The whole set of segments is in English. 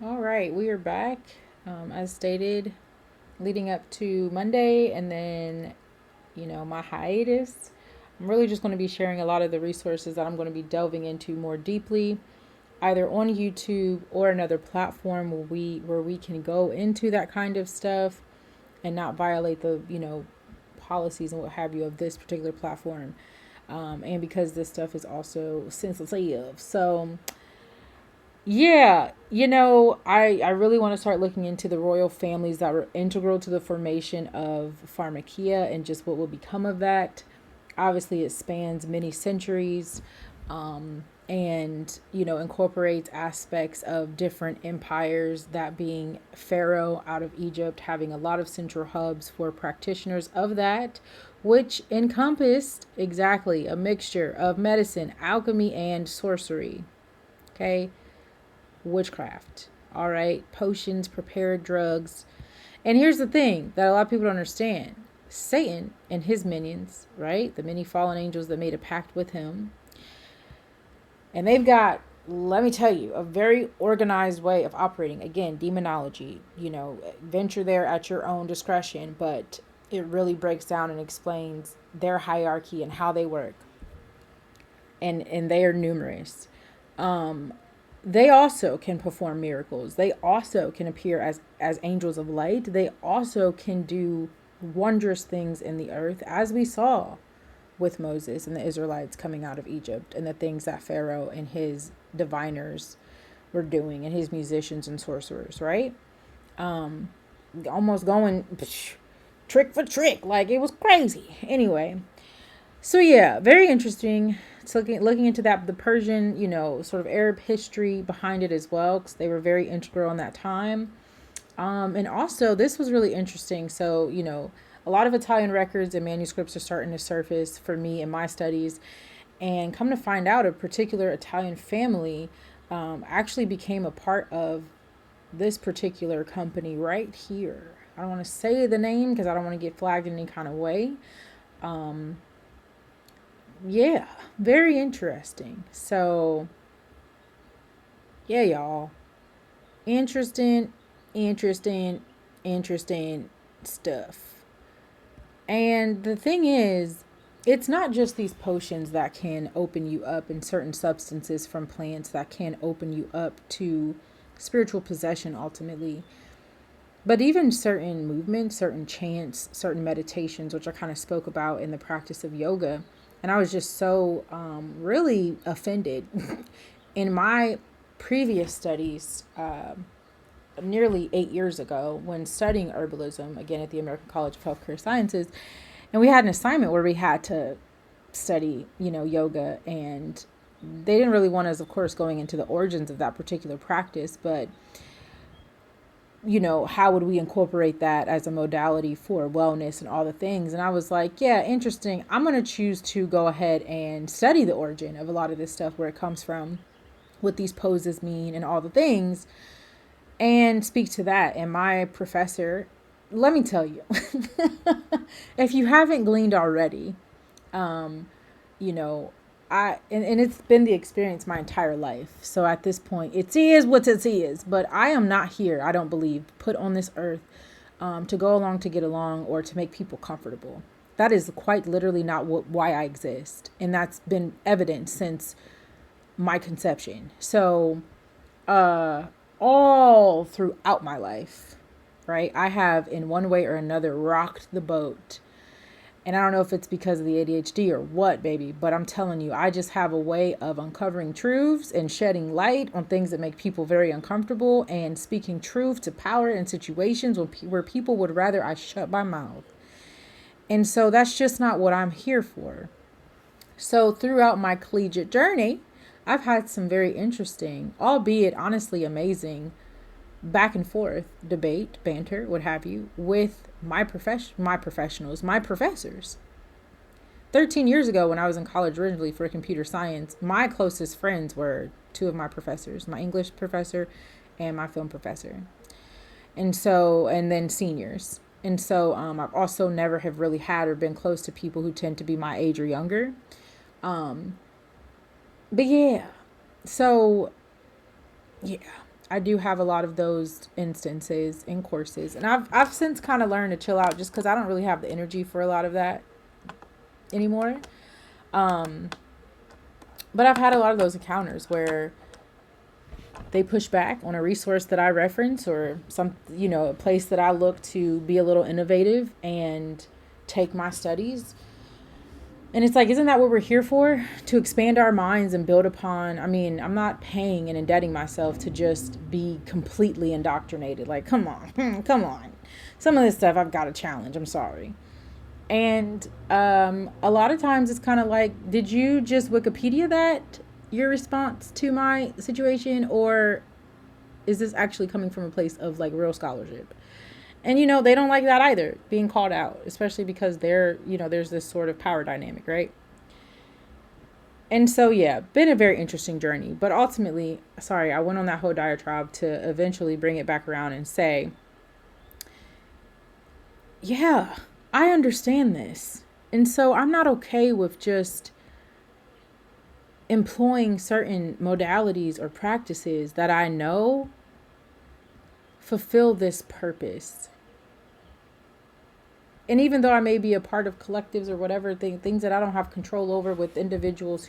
All right, we are back. As stated, leading up to Monday and then, my hiatus. I'm really just going to be sharing a lot of the resources that I'm going to be delving into more deeply, either on YouTube or another platform where we can go into that kind of stuff and not violate the, policies and what have you of this particular platform. And because this stuff is also sensitive. So, yeah, I really want to start looking into the royal families that were integral to the formation of pharmakia and just what will become of that. Obviously, it spans many centuries, and incorporates aspects of different empires. That being Pharaoh out of Egypt, having a lot of central hubs for practitioners of that, which encompassed exactly a mixture of medicine, alchemy, and sorcery. Okay, witchcraft. All right, potions, prepared drugs. And here's the thing that a lot of people don't understand: Satan and his minions, right? The many fallen angels that made a pact with him. And they've got, let me tell you, a very organized way of operating. Again, demonology, venture there at your own discretion, but it really breaks down and explains their hierarchy and how they work. And they are numerous. They also can perform miracles. They also can appear as angels of light. They also can do wondrous things in the earth, as we saw with Moses and the Israelites coming out of Egypt, and the things that Pharaoh and his diviners were doing, and his musicians and sorcerers, right? Almost going trick for trick, like it was crazy. Anyway, so yeah, very interesting. It's looking into that, the Persian, sort of Arab history behind it as well, because they were very integral in that time. And also, this was really interesting. So, a lot of Italian records and manuscripts are starting to surface for me in my studies. And come to find out, a particular Italian family actually became a part of this particular company right here. I don't want to say the name because I don't want to get flagged in any kind of way. Yeah, very interesting. So, yeah, y'all. Interesting, interesting, interesting stuff. And the thing is, it's not just these potions that can open you up, and certain substances from plants that can open you up to spiritual possession ultimately, but even certain movements, certain chants, certain meditations, which I kind of spoke about in the practice of yoga. And I was just so really offended in my previous studies, nearly 8 years ago, when studying herbalism, again at the American College of Healthcare Sciences. And we had an assignment where we had to study, yoga. And they didn't really want us, of course, going into the origins of that particular practice, but how would we incorporate that as a modality for wellness and all the things. And I was like, yeah, interesting. I'm going to choose to go ahead and study the origin of a lot of this stuff, where it comes from, what these poses mean, and all the things, and speak to that. And my professor, let me tell you, if you haven't gleaned already, you know, and it's been the experience my entire life. So at this point, it is what it is. But I am not here, I don't believe, put on this earth to go along to get along or to make people comfortable. That is quite literally not why I exist. And that's been evident since my conception. So, all throughout my life, right, I have in one way or another rocked the boat. And I don't know if it's because of the ADHD or what, baby, but I'm telling you, I just have a way of uncovering truths and shedding light on things that make people very uncomfortable, and speaking truth to power in situations where people would rather I shut my mouth. And so that's just not what I'm here for. So throughout my collegiate journey, I've had some very interesting, albeit honestly amazing, back and forth debate, banter, what have you, with my professionals, my professors. 13 years ago, when I was in college originally for computer science, my closest friends were two of my professors, my English professor and my film professor. And then seniors. And so I've also never have really had or been close to people who tend to be my age or younger. But yeah, so yeah. I do have a lot of those instances in courses, and I've since kind of learned to chill out just because I don't really have the energy for a lot of that anymore. Um, but I've had a lot of those encounters where they push back on a resource that I reference or some, a place that I look to be a little innovative and take my studies. And it's like, isn't that what we're here for? To expand our minds and build upon. I mean, I'm not paying and indebting myself to just be completely indoctrinated. Like, come on, come on. Some of this stuff I've got to challenge. I'm sorry. And a lot of times it's kind of like, did you just Wikipedia that, your response to my situation? Or is this actually coming from a place of like real scholarship? And, they don't like that either, being called out, especially because there's this sort of power dynamic, right? And so, yeah, been a very interesting journey. But ultimately, sorry, I went on that whole diatribe to eventually bring it back around and say, yeah, I understand this. And so I'm not okay with just employing certain modalities or practices that I know fulfill this purpose. And even though I may be a part of collectives or whatever, things that I don't have control over with individuals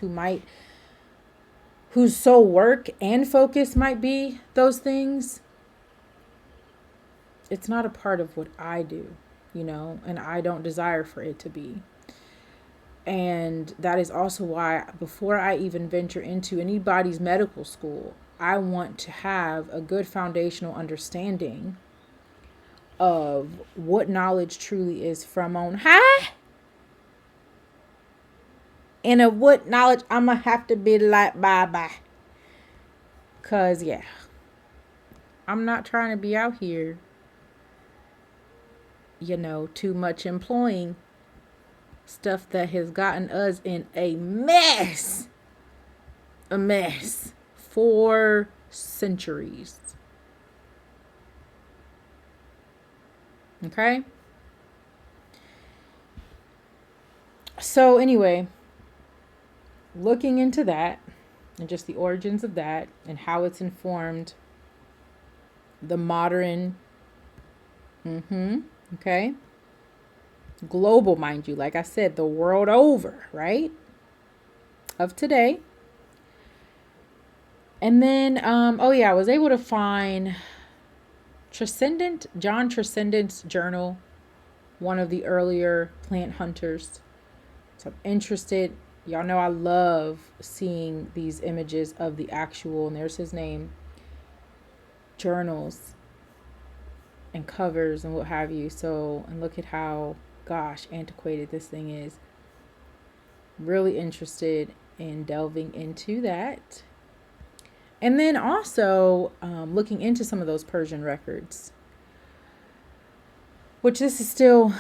whose sole work and focus might be those things, it's not a part of what I do, and I don't desire for it to be. And that is also why before I even venture into anybody's medical school, I want to have a good foundational understanding of what knowledge truly is from on high, and of what knowledge I'm going to have to be like bye-bye. Because, yeah, I'm not trying to be out here, too much employing stuff that has gotten us in a mess for centuries. Okay? So anyway, looking into that and just the origins of that and how it's informed the modern, okay? Global, mind you, like I said, the world over, right? Of today. And then, I was able to find John Transcendent's journal, one of the earlier plant hunters. So I'm interested. Y'all know I love seeing these images of the actual, and there's his name, journals and covers and what have you. So, and look at how, gosh, antiquated this thing is. Really interested in delving into that. And then also looking into some of those Persian records, which this is still,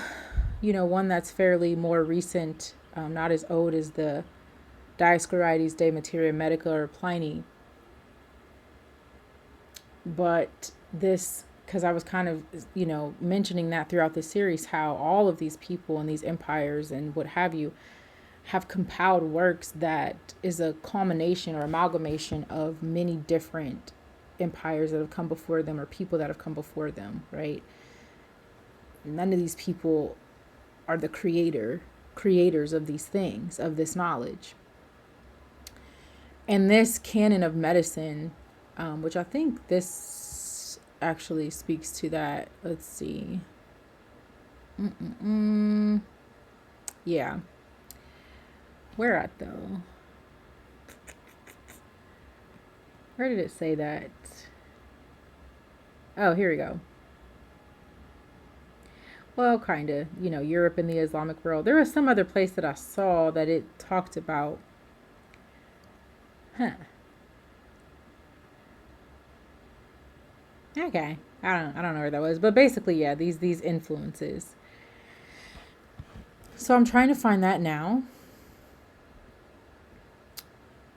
one that's fairly more recent, not as old as the Dioscorides de Materia Medica or Pliny. But this, because I was kind of, mentioning that throughout the series, how all of these people and these empires and what have you have compiled works that is a culmination or amalgamation of many different empires that have come before them or people that have come before them, right? None of these people are the creators of these things, of this knowledge. And this canon of medicine, which I think this actually speaks to that. Let's see. Yeah. Where at though? Where did it say that? Oh, here we go. Well, kind of, Europe and the Islamic world. There was some other place that I saw that it talked about. Okay. I don't know where that was, but basically, yeah, these influences. So I'm trying to find that now.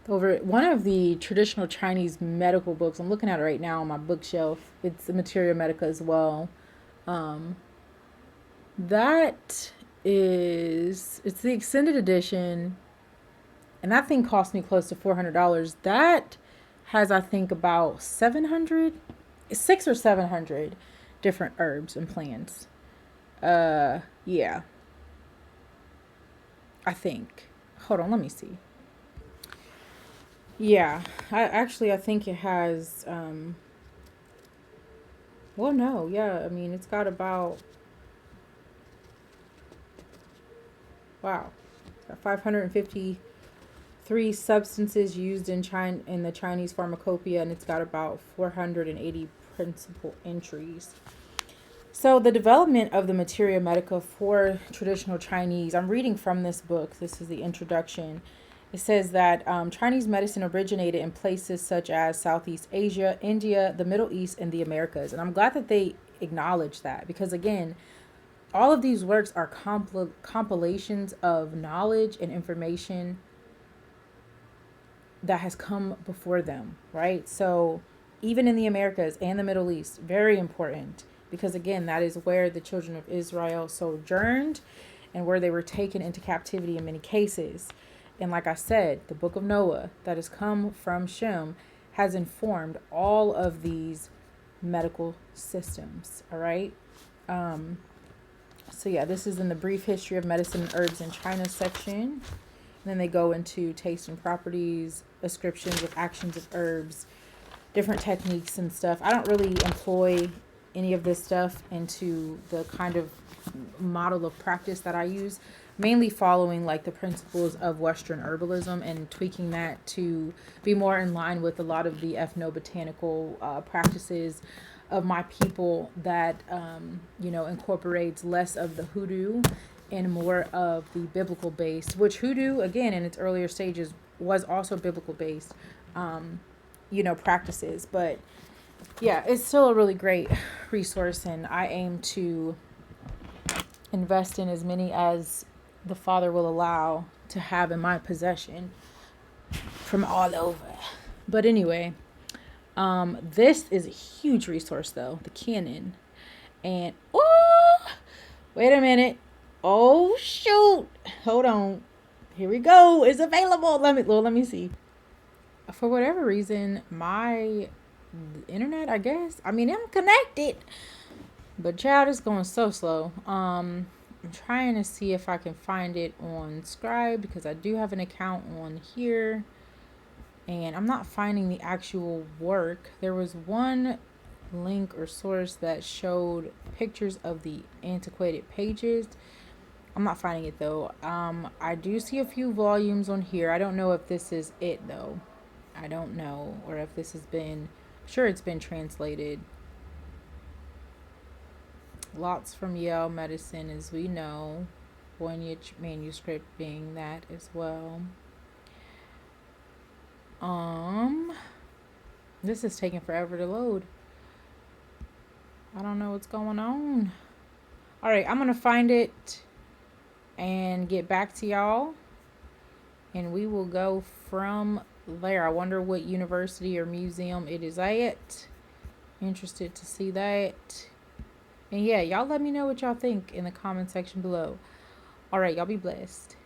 Over one of the traditional Chinese medical books, I'm looking at it right now on my bookshelf. It's the Materia Medica as well. It's the extended edition, and that thing cost me close to $400. That has, I think, about 700, 600 or 700 different herbs and plants. Yeah, I think. Hold on, let me see. Yeah, I think it has. Well, no, yeah, I mean, it's got about, wow, it's got 553 substances used in China in the Chinese pharmacopoeia, and it's got about 480 principal entries. So the development of the materia medica for traditional Chinese, I'm reading from this book. This is the introduction. It says that Chinese medicine originated in places such as Southeast Asia, India, the Middle East, and the Americas. And I'm glad that they acknowledge that, because again, all of these works are compilations of knowledge and information that has come before them, right? So even in the Americas and the Middle East, very important, because again, that is where the children of Israel sojourned and where they were taken into captivity in many cases. And like I said, the book of Noah that has come from Shem has informed all of these medical systems. All right. So yeah, this is in the brief history of medicine and herbs in China section. And then they go into taste and properties, ascriptions of actions of herbs, different techniques and stuff. I don't really employ any of this stuff into the kind of model of practice that I use, mainly following like the principles of Western herbalism and tweaking that to be more in line with a lot of the ethnobotanical practices of my people that, incorporates less of the hoodoo and more of the biblical based, which hoodoo, again, in its earlier stages was also biblical based, practices. But yeah, it's still a really great resource, and I aim to invest in as many as the Father will allow to have in my possession from all over. But anyway, this is a huge resource though, the canon. And wait a minute. Oh shoot. Hold on. Here we go. It's available. Let me see. For whatever reason, my internet, I guess. I mean, I'm connected, but child, is going so slow. I'm trying to see if I can find it on Scribe, because I do have an account on here, and I'm not finding the actual work. There was one link or source that showed pictures of the antiquated pages. I'm not finding it though. I do see a few volumes on here. I don't know if this is it though. I don't know, or if this has been, sure it's been translated. Lots from Yale Medicine, as we know. Voynich manuscript being that as well. This is taking forever to load. I don't know what's going on. All right, I'm gonna find it and get back to y'all, and we will go from there. I wonder what university or museum it is at. Interested to see that. And yeah, y'all let me know what y'all think in the comment section below. All right, y'all be blessed.